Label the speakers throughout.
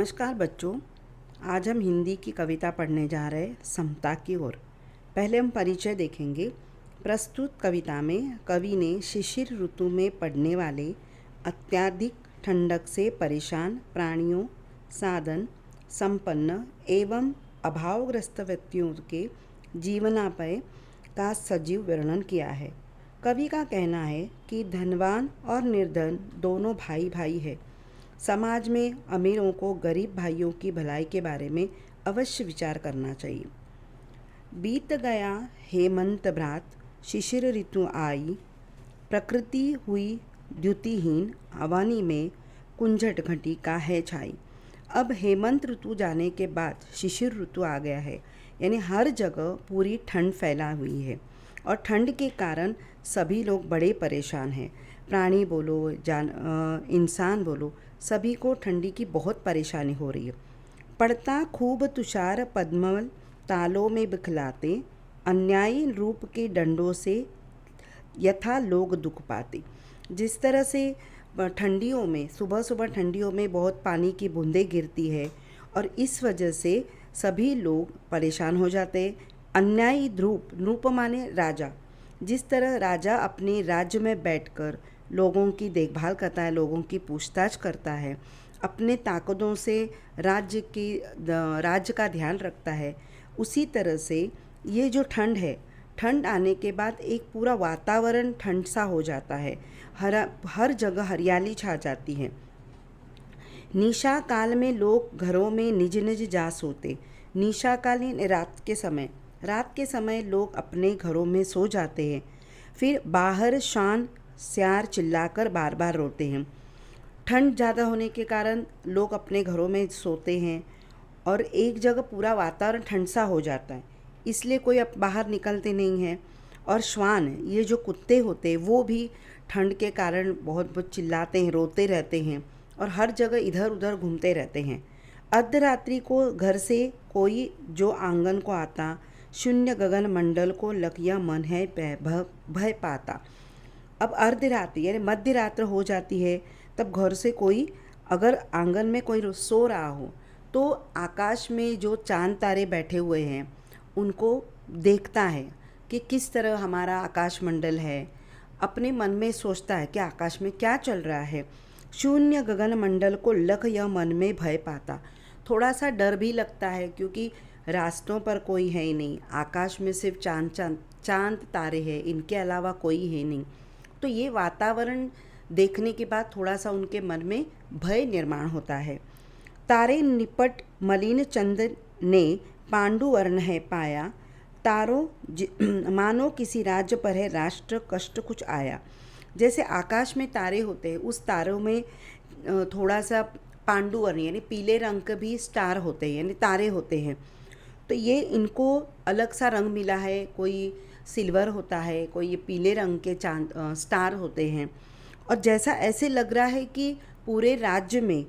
Speaker 1: नमस्कार बच्चों। आज हम हिंदी की कविता पढ़ने जा रहे हैं समता की ओर। पहले हम परिचय देखेंगे। प्रस्तुत कविता में कवि ने शिशिर ऋतु में पड़ने वाले अत्यधिक ठंडक से परेशान प्राणियों, साधन संपन्न एवं अभावग्रस्त व्यक्तियों के जीवनापय का सजीव वर्णन किया है। कवि का कहना है कि धनवान और निर्धन दोनों भाई भाई है। समाज में अमीरों को गरीब भाइयों की भलाई के बारे में अवश्य विचार करना चाहिए। बीत गया हेमंत भ्रात, शिशिर ऋतु आई, प्रकृति हुई द्युतिहीन, अवानी में कुंजट घटी का है छाई। अब हेमंत ऋतु जाने के बाद शिशिर ऋतु आ गया है, यानी हर जगह पूरी ठंड फैला हुई है और ठंड के कारण सभी लोग बड़े परेशान हैं। प्राणी बोलो, इंसान बोलो, सभी को ठंडी की बहुत परेशानी हो रही है। पड़ता खूब तुषार पद्मल तालों में बिखलाते, अन्यायी रूप के डंडों से यथा लोग दुख पाते। जिस तरह से ठंडियों में सुबह सुबह ठंडियों में बहुत पानी की बूंदें गिरती है और इस वजह से सभी लोग परेशान हो जाते हैं। अन्यायी रूप माने राजा। जिस तरह राजा अपने राज्य में बैठकर लोगों की देखभाल करता है, लोगों की पूछताछ करता है, अपने ताकतों से राज्य का ध्यान रखता है, उसी तरह से ये जो ठंड है, ठंड आने के बाद एक पूरा वातावरण ठंड सा हो जाता है। हर जगह हरियाली छा जाती है। निशा काल में लोग घरों में निज निज जा सोते। निशा कालीन रात के समय लोग अपने घरों में सो जाते हैं। फिर बाहर शान स्यार चिल्लाकर बार बार रोते हैं। ठंड ज़्यादा होने के कारण लोग अपने घरों में सोते हैं और एक जगह पूरा वातावरण ठंड सा हो जाता है, इसलिए कोई अब बाहर निकलते नहीं हैं। और श्वान, ये जो कुत्ते होते हैं, वो भी ठंड के कारण बहुत बहुत चिल्लाते हैं, रोते रहते हैं और हर जगह इधर उधर घूमते रहते हैं। अर्धरात्रि को घर से कोई जो आंगन को आता, शून्य गगन मंडल को लकिया मन है भय पाता। अब अर्धरात्रि यानी मध्य रात्र हो जाती है, तब घर से कोई अगर आंगन में कोई सो रहा हो तो आकाश में जो चांद तारे बैठे हुए हैं उनको देखता है कि किस तरह हमारा आकाश मंडल है। अपने मन में सोचता है कि आकाश में क्या चल रहा है। शून्य गगन मंडल को लख यह मन में भय पाता। थोड़ा सा डर भी लगता है क्योंकि रास्तों पर कोई है ही नहीं, आकाश में सिर्फ चांद तारे हैं, इनके अलावा कोई है नहीं। तो ये वातावरण देखने के बाद थोड़ा सा उनके मन में भय निर्माण होता है। तारे निपट मलिन चंद्र ने पांडुवर्ण है पाया, तारों मानो किसी राज्य पर है राष्ट्र कष्ट कुछ आया। जैसे आकाश में तारे होते हैं, उस तारों में थोड़ा सा पांडुवर्ण यानी पीले रंग के भी स्टार होते हैं, यानी तारे होते हैं। तो ये इनको अलग सा रंग मिला है, कोई सिल्वर होता है, कोई ये पीले रंग के स्टार होते हैं। और जैसा ऐसे लग रहा है कि पूरे राज्य में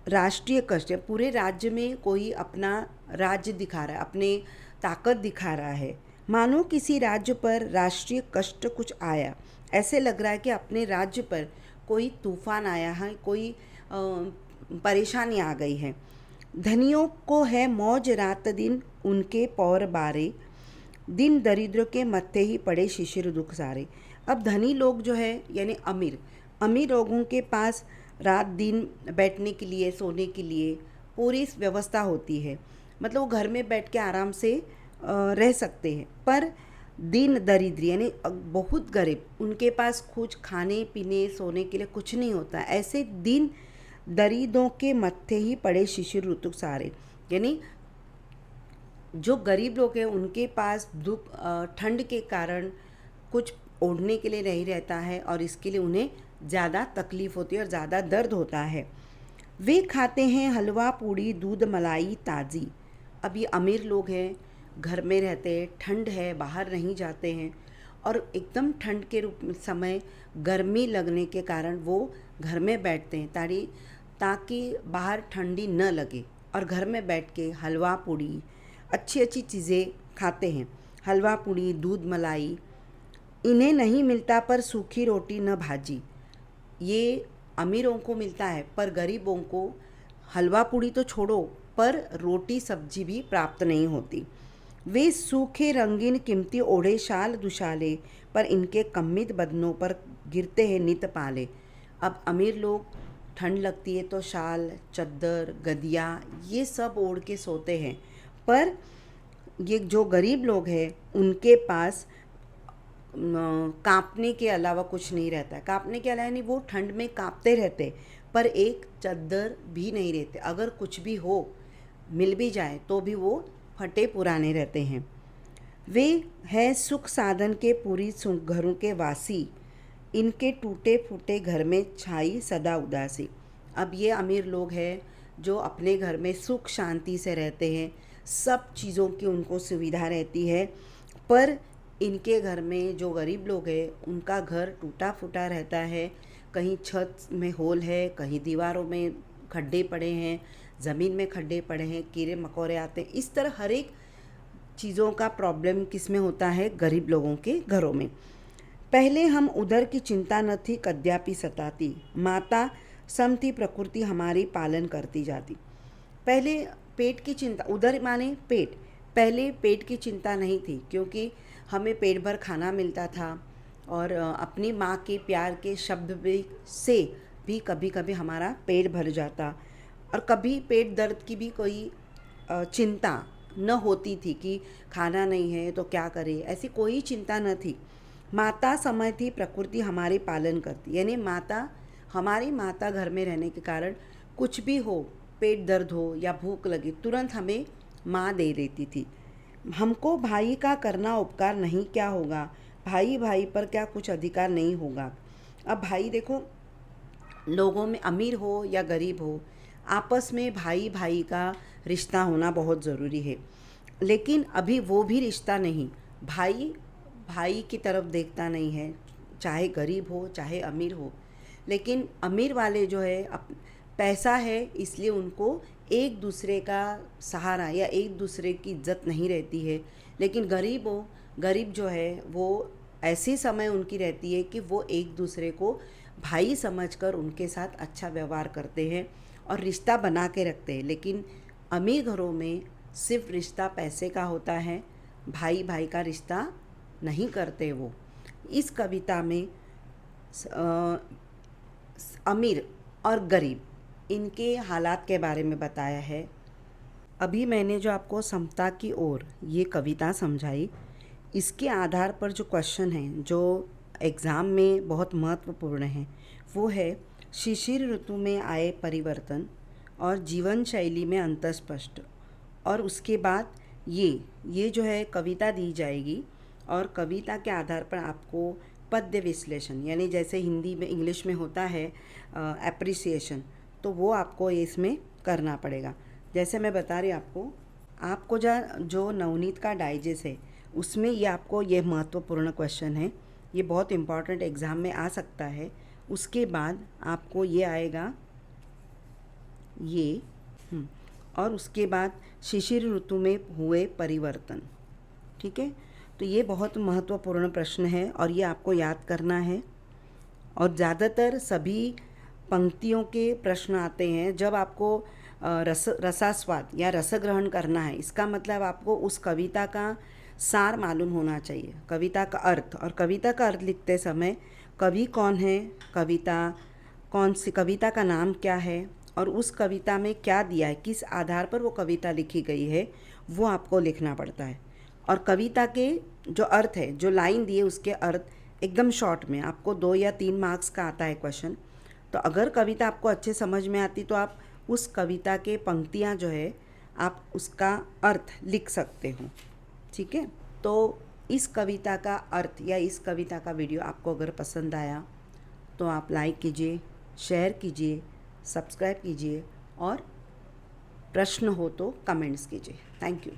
Speaker 1: राष्ट्रीय कष्ट है, पूरे राज्य में कोई अपना राज्य दिखा रहा है, अपने ताकत दिखा रहा है। मानो किसी राज्य पर राष्ट्रीय कष्ट कुछ आया। ऐसे लग रहा है कि अपने राज्य पर कोई तूफान आया है, कोई परेशानी आ गई है। धनियों को है मौज रात दिन उनके पौर बारे, दिन दरिद्र के मत्थे ही पड़े शिशिर दुख सारे। अब धनी लोग जो है यानी अमीर लोगों के पास रात दिन बैठने के लिए, सोने के लिए पूरी व्यवस्था होती है, मतलब वो घर में बैठ के आराम से रह सकते हैं। पर दिन दरिद्र यानी बहुत गरीब, उनके पास कुछ खाने पीने सोने के लिए कुछ नहीं होता। ऐसे दिन दरिद्रों के मत्थे ही पड़े शिशिर ऋतु सारे, यानी जो गरीब लोग हैं उनके पास ठंड के कारण कुछ ओढ़ने के लिए नहीं रहता है और इसके लिए उन्हें ज़्यादा तकलीफ़ होती है और ज़्यादा दर्द होता है। वे खाते हैं हलवा पूड़ी दूध मलाई ताज़ी। अब ये अमीर लोग हैं, घर में रहते हैं, ठंड है, बाहर नहीं जाते हैं और एकदम ठंड के रूप में समय गर्मी लगने के कारण वो घर में बैठते हैं ताकि बाहर ठंडी न लगे और घर में बैठ के हलवा पूड़ी अच्छी अच्छी चीज़ें खाते हैं। हलवा पूड़ी दूध मलाई इन्हें नहीं मिलता पर सूखी रोटी न भाजी। ये अमीरों को मिलता है पर गरीबों को हलवा पूड़ी तो छोड़ो, पर रोटी सब्जी भी प्राप्त नहीं होती। वे सूखे रंगीन कीमती ओढ़े शाल दुशाले, पर इनके कम्मित बदनों पर गिरते हैं नित पाले। अब अमीर लोग ठंड लगती है तो शाल, चद्दर, गदिया ये सब ओढ़ के सोते हैं, पर ये जो गरीब लोग हैं उनके पास कांपने के अलावा कुछ नहीं रहता है। कांपने के अलावा नहीं, वो ठंड में कांपते रहते, पर एक चद्दर भी नहीं रहते। अगर कुछ भी हो, मिल भी जाए तो भी वो फटे पुराने रहते हैं। वे हैं सुख साधन के पूरी घरों के वासी, इनके टूटे फूटे घर में छाई सदा उदासी। अब ये अमीर लोग हैं जो अपने घर में सुख शांति से रहते हैं, सब चीज़ों की उनको सुविधा रहती है, पर इनके घर में जो गरीब लोग हैं उनका घर टूटा फूटा रहता है। कहीं छत में होल है, कहीं दीवारों में खड्डे पड़े हैं, ज़मीन में खड्डे पड़े हैं, कीड़े मकोड़े आते हैं। इस तरह हर एक चीज़ों का प्रॉब्लम किस में होता है? गरीब लोगों के घरों में। पहले हम उधर की चिंता न थी कद्यापि सताती, माता सम थी प्रकृति हमारी पालन करती जाती। पहले पेट की चिंता, उधर माने पेट, पहले पेट की चिंता नहीं थी, क्योंकि हमें पेट भर खाना मिलता था और अपनी माँ के प्यार के शब्द से भी कभी कभी हमारा पेट भर जाता, और कभी पेट दर्द की भी कोई चिंता न होती थी कि खाना नहीं है तो क्या करें, ऐसी कोई चिंता न थी। माता समय थी प्रकृति हमारे पालन करती, यानी माता, हमारी माता घर में रहने के कारण कुछ भी हो, पेट दर्द हो या भूख लगे, तुरंत हमें माँ दे देती थी। हमको भाई का करना उपकार नहीं क्या होगा, भाई भाई पर क्या कुछ अधिकार नहीं होगा। अब भाई देखो, लोगों में अमीर हो या गरीब हो, आपस में भाई भाई का रिश्ता होना बहुत ज़रूरी है, लेकिन अभी वो भी रिश्ता नहीं, भाई भाई की तरफ देखता नहीं है, चाहे गरीब हो चाहे अमीर हो। लेकिन अमीर वाले जो है पैसा है इसलिए उनको एक दूसरे का सहारा या एक दूसरे की इज्जत नहीं रहती है। लेकिन गरीब जो है वो ऐसे समय उनकी रहती है कि वो एक दूसरे को भाई समझकर उनके साथ अच्छा व्यवहार करते हैं और रिश्ता बना के रखते हैं। लेकिन अमीर घरों में सिर्फ रिश्ता पैसे का होता है, भाई भाई का रिश्ता नहीं करते वो। इस कविता में अमीर और गरीब इनके हालात के बारे में बताया है। अभी मैंने जो आपको समता की ओर ये कविता समझाई, इसके आधार पर जो क्वेश्चन हैं जो एग्ज़ाम में बहुत महत्वपूर्ण हैं, वो है शिशिर ऋतु में आए परिवर्तन और जीवन शैली में अंतर स्पष्ट। और उसके बाद ये जो है कविता दी जाएगी, और कविता के आधार पर आपको पद्य विश्लेषण, यानी जैसे हिंदी में इंग्लिश में होता है एप्रिसिएशन, तो वो आपको इसमें करना पड़ेगा। जैसे मैं बता रही आपको जो नवनीत का डाइजेस्ट है उसमें ये आपको ये महत्वपूर्ण क्वेश्चन है, ये बहुत इम्पॉर्टेंट एग्ज़ाम में आ सकता है। उसके बाद आपको ये आएगा ये और उसके बाद शिशिर ऋतु में हुए परिवर्तन। ठीक है, तो ये बहुत महत्वपूर्ण प्रश्न है और ये आपको याद करना है। और ज़्यादातर सभी पंक्तियों के प्रश्न आते हैं जब आपको रसास्वाद या रसग्रहण करना है। इसका मतलब आपको उस कविता का सार मालूम होना चाहिए, कविता का अर्थ। और कविता का अर्थ लिखते समय कवि कौन है, कौन सी कविता का नाम क्या है, और उस कविता में क्या दिया है, किस आधार पर वो कविता लिखी गई है, वो आपको लिखना पड़ता है। और कविता के जो अर्थ है, जो लाइन दिए उसके अर्थ एकदम शॉर्ट में, आपको 2 या 3 मार्क्स का आता है क्वेश्चन। तो अगर कविता आपको अच्छे समझ में आती तो आप उस कविता के पंक्तियाँ जो है आप उसका अर्थ लिख सकते हो। ठीक है, तो इस कविता का अर्थ या इस कविता का वीडियो आपको अगर पसंद आया तो आप लाइक कीजिए, शेयर कीजिए, सब्सक्राइब कीजिए, और प्रश्न हो तो कमेंट्स कीजिए। Thank you.